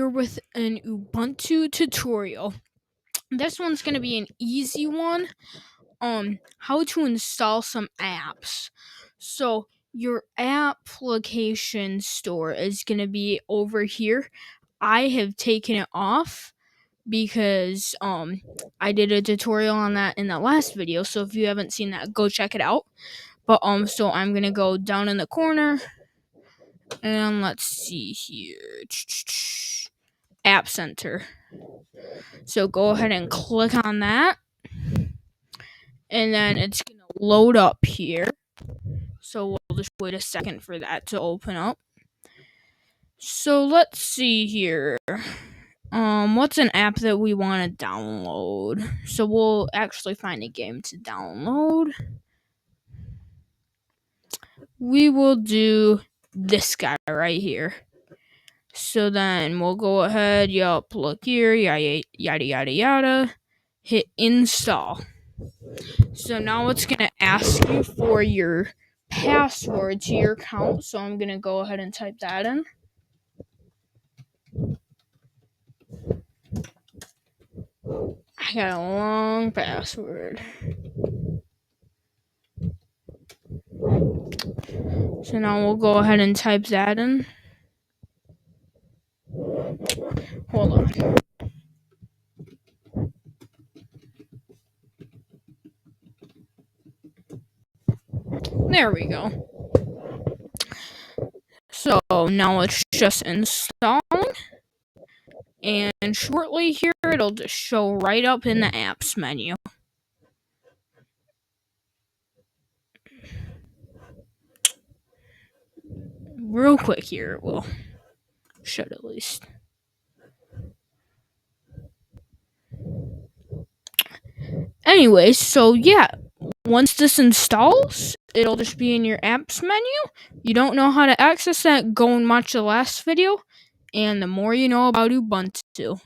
here with an Ubuntu tutorial. This one's gonna be an easy one. How to install some apps. So your application store is gonna be over here. I have taken it off because I did a tutorial on that in the last video. So if you haven't seen that, go check it out. But so I'm gonna go down in the corner and let's see here. App Center. So go ahead and click on that. And then it's going to load up here. So we'll just wait a second for that to open up. So let's see here. What's an app that we want to download? So we'll actually find a game to download. We will do this guy right here. So then we'll go ahead, look here, yada yada yada, hit install. So now it's going to ask you for your password to your account. So I'm going to go ahead and type that in. I got a long password. So now we'll go ahead and type that in. Hold on. There we go. So now it's just installing. And shortly here, it'll just show right up in the apps menu. Real quick here, it will. Should at least. Anyways, so yeah, once this installs, it'll just be in your apps menu. You don't know how to access that, go and watch the last video. And the more you know about Ubuntu.